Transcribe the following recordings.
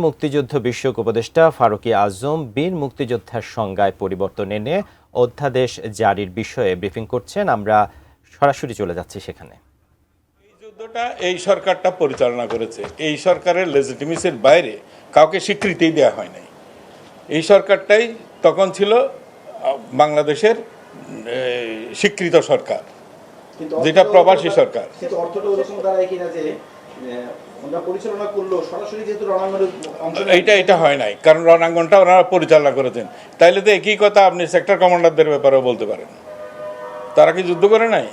মুক্তিযুদ্ধ বিষয়ক উপদেষ্টা ফারুকী আজম বীর মুক্তিযোদ্ধার সংজ্ঞায় পরিবর্তন এনে অধ্যাদেশ জারির বিষয়ে ব্রিফিং করছেন। আমরা সরাসরি চলে যাচ্ছি সেখানে। এই যুদ্ধটা এই সরকারটা পরিচালনা করেছে। এই সরকারের লেজিটিমেসির বাইরে কাউকে স্বীকৃতি দেওয়া হয় নাই। এই সরকারটাই তখন ছিল বাংলাদেশের স্বীকৃত সরকার, যেটা প্রবাসী সরকার। কিন্তু অর্থটা ওরকম দাঁড়ায় কিনা যে আমরা পরিচালনা করলো সরাসরি যেহেতু রণাঙ্গনের এটা হয় নাই, কারণ রণাঙ্গনটা ওনারা পরিচালনা করেছেন। তাইলে তো একই কথা আপনি সেক্টর কমান্ডারদের ব্যাপারেও বলতে পারেন। তারা কি যুদ্ধ করে নাই?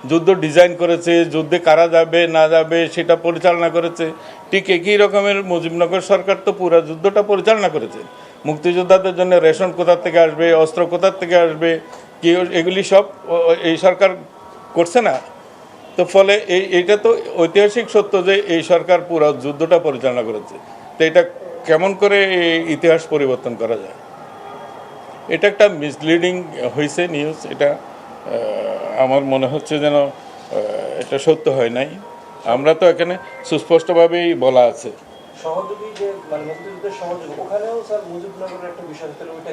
যুদ্ধ ডিজাইন করেছে, যুদ্ধে কারা যাবে না যাবে সেটা পরিচালনা করেছে। ঠিক একই রকমের মুজিবনগর সরকার তো পুরো যুদ্ধটা পরিচালনা করেছে। মুক্তিযোদ্ধাদের জন্য রেশন কোথা থেকে আসবে, অস্ত্র কোথা থেকে আসবে, কি এগুলি সব এই সরকার করছে না। তো ফলে এইটা তো ঐতিহাসিক সত্য যে এই সরকার পুরো যুদ্ধটা পরিচালনা করেছে। তো এটা কেমন করে ইতিহাস পরিবর্তন করা যায়? এটা একটা মিসলিডিং হয়েছে নিউজ। এটা আমার মনে হচ্ছে যেন এটা সত্য হয় নাই। আমরা তো এখানে সুস্পষ্টভাবেই বলা আছে সহযোগী যে মানে মুক্তিযুদ্ধের সহযোগী, ওখানেও স্যার মুজিবনগরের একটা বিষয় তাহলে ওইটা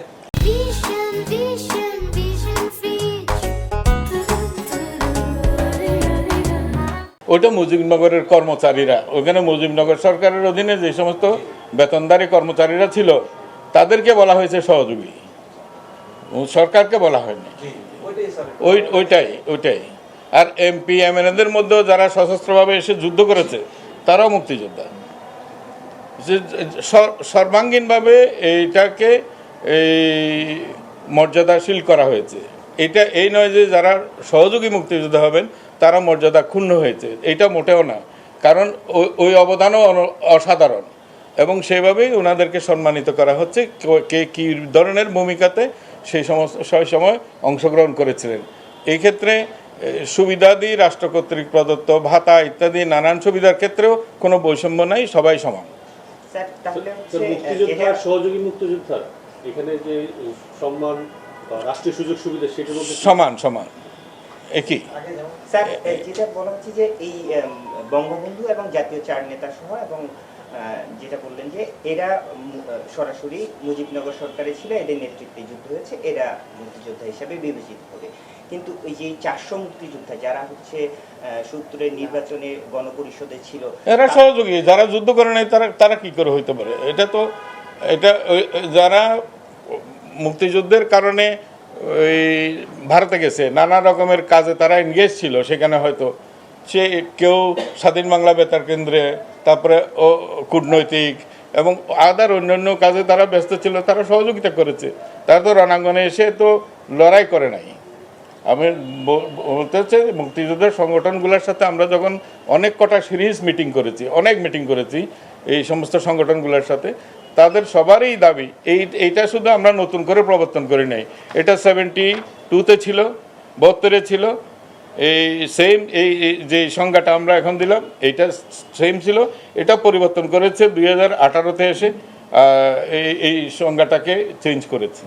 ওইটা মুজিবনগরের কর্মচারীরা, ওখানে মুজিবনগর সরকারের অধীনে যে সমস্ত বেতনদারী কর্মচারীরা ছিল তাদেরকে বলা হয়েছে সহযোগী, সরকারকে বলা হয়নি। ওইটাই। আর এমপি এমএলএদের মধ্যেও যারা সশস্ত্রভাবে এসে যুদ্ধ করেছে তারাও মুক্তিযোদ্ধা। সর্বাঙ্গীনভাবে এইটাকে মর্যাদাশীল করা হয়েছে। এটা এই নয় যে যারা সহযোগী মুক্তিযোদ্ধা হবেন তারা মর্যাদা ক্ষুণ্ণ হয়েছে, এটা মোটেও না। কারণ ওই অবদানও অসাধারণ এবং সেভাবেই ওনাদেরকে সম্মানিত করা হচ্ছে। কে কী ধরনের ভূমিকাতে সেই সময় অংশগ্রহণ করেছিলেন। এই ক্ষেত্রে সুবিধাদি রাষ্ট্র কর্তৃক প্রদত্ত ভাতা ইত্যাদি নানান সুবিধার ক্ষেত্রেও কোনো বৈষম্য নাই, সবাই সমান। মুক্তিযোদ্ধার সহযোগী মুক্তিযোদ্ধার এখানে যে সম্মান রাষ্ট্রীয় সুযোগ সুবিধা সেটার মধ্যে সমান একই। স্যার যেটা বলা হচ্ছে যে এই বঙ্গবন্ধু এবং জাতীয় চার নেতা সহ এবং যেটা বললেন যে এরা সরাসরি মুজিবনগর সরকারে ছিল, এদের নেতৃত্বে যুদ্ধ হয়েছে, এরা মুক্তিযোদ্ধা হিসাবে বিবেচিত হবে। কিন্তু এই যে 400 মুক্তিযোদ্ধা যারা হচ্ছে 70-এর নির্বাচনে গণপরিষদে ছিল, এরা সহযোগী। যারা যুদ্ধ করে নাই তারা কি করে হইতে পারে? এটা যারা মুক্তিযুদ্ধের কারণে ওই ভারতে গেছে, নানা রকমের কাজে তারা এনগেজ ছিল, সেখানে হয়তো সে কেউ স্বাধীন বাংলা বেতার কেন্দ্রে, তারপরে কূটনৈতিক এবং আদার অন্যান্য কাজে তারা ব্যস্ত ছিল, তারা সহযোগিতা করেছে। তারা তো রণাঙ্গনে এসে তো লড়াই করে নাই। আমি বলতে হচ্ছে মুক্তিযুদ্ধের সংগঠনগুলোর সাথে আমরা যখন অনেক কটা সিরিজ মিটিং করেছি এই সমস্ত সংগঠনগুলোর সাথে, তাদের সবারই দাবি এইটা শুধু আমরা নতুন করে প্রবর্তন করি নাই। এটা 72-তে ছিল, 72-এ ছিল, এই সেম এই যে সংজ্ঞাটা আমরা এখন দিলাম এইটা সেম ছিল। এটা পরিবর্তন করেছে 2018-তে এসে, এই সংজ্ঞাটাকে চেঞ্জ করেছে।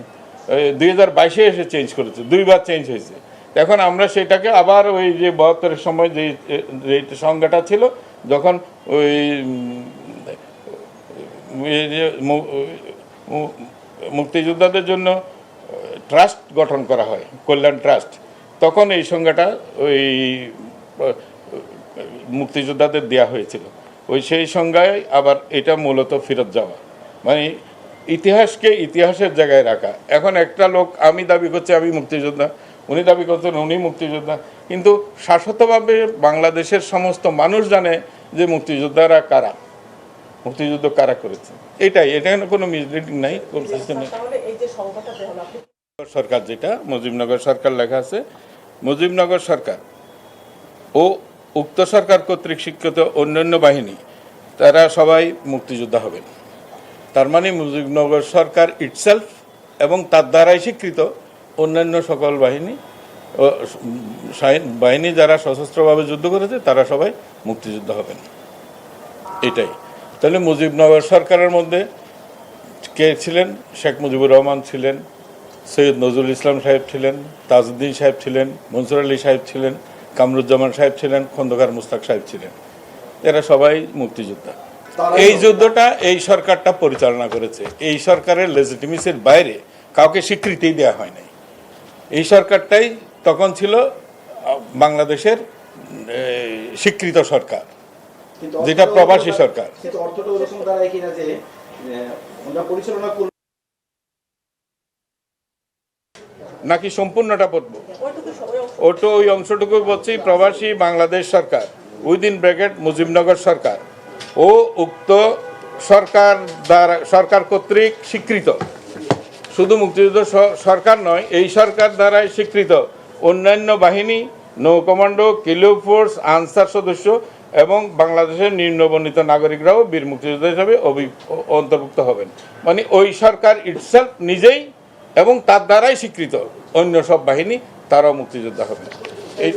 2022-এ এসে চেঞ্জ করেছে, দুইবার চেঞ্জ হয়েছে। এখন আমরা সেটাকে আবার ওই যে 72-এর সময় যে সংজ্ঞাটা ছিল, যখন ওই মুক্তিযোদ্ধাদের জন্য ট্রাস্ট গঠন করা হয়, কল্যাণ ট্রাস্ট, তখন এই সংজ্ঞাটা ওই মুক্তিযোদ্ধাদের দেওয়া হয়েছিল। সেই সংজ্ঞায় আবার এটা মূলত ফেরত যাওয়া, মানে ইতিহাসকে ইতিহাসের জায়গায় রাখা। এখন একটা লোক আমি দাবি করছি আমি মুক্তিযোদ্ধা, উনি দাবি করছেন উনি মুক্তিযোদ্ধা, কিন্তু শাশ্বতভাবে বাংলাদেশের সমস্ত মানুষ জানে যে মুক্তিযোদ্ধারা কারা, মুক্তিযুদ্ধ কারা করেছে। এটা কোনো মিসলিডিং নাই, কোন সিস্টেম নেই। সরকার যেটা মুজিবনগর সরকার লেখা আছে, মুজিবনগর সরকার ও উক্ত সরকার কর্তৃক স্বীকৃত অন্যান্য বাহিনী তারা সবাই মুক্তিযোদ্ধা হবেন। তার মানে মুজিবনগর সরকার ইটসেলফ এবং তার দ্বারাই স্বীকৃত অন্যান্য সকল বাহিনী যারা সশস্ত্রভাবে যুদ্ধ করেছে তারা সবাই মুক্তিযোদ্ধা হবেন। এটাই। তাহলে মুজিবনগর সরকারের মধ্যে কে ছিলেন? শেখ মুজিবুর রহমান ছিলেন, সৈয়দ নজরুল ইসলাম সাহেব ছিলেন, তাজউদ্দিন সাহেব ছিলেন, মনসুর আলী সাহেব ছিলেন, কামরুজ্জামান সাহেব ছিলেন, খন্দকার মুস্তাক সাহেব ছিলেন। এরা সবাই মুক্তিযোদ্ধা। এই যুদ্ধটা এই সরকারটা পরিচালনা করেছে। এই সরকারের লেজিটিমেসির বাইরে কাউকে স্বীকৃতি দেওয়া হয় নাই। এই সরকারটাই তখন ছিল বাংলাদেশের স্বীকৃত সরকার, কিন্তু যেটা প্রবাসী সরকার। কিন্তু অর্থটা ওরকম দাঁড়ায় কিনা যে ওনারা পরিচালনা করলো নাকি সম্পূর্ণটা বলবো? ওই অংশটুকু বলছি প্রবাসী বাংলাদেশ সরকার উইদিন ব্র্যাকেট মুজিবনগর সরকার ও উক্ত সরকার দ্বারা সরকার কর্তৃক স্বীকৃত, শুধু মুক্তিযুদ্ধ সরকার নয়, এই সরকার দ্বারাই স্বীকৃত অন্যান্য বাহিনী, নৌ কমান্ডো, কিলিউ ফোর্স, আনসার সদস্য এবং বাংলাদেশের নিম্নবর্ণিত নাগরিকরাও বীর মুক্তিযোদ্ধা হিসাবে অন্তর্ভুক্ত হবেন। মানে ওই সরকার ইটসেলফ নিজেই এবং তার দ্বারাই স্বীকৃত অন্য সব বাহিনী তারাও মুক্তিযোদ্ধা হবেন। এই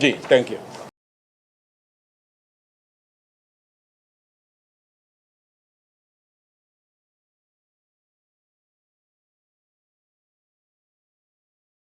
জি, থ্যাংক ইউ।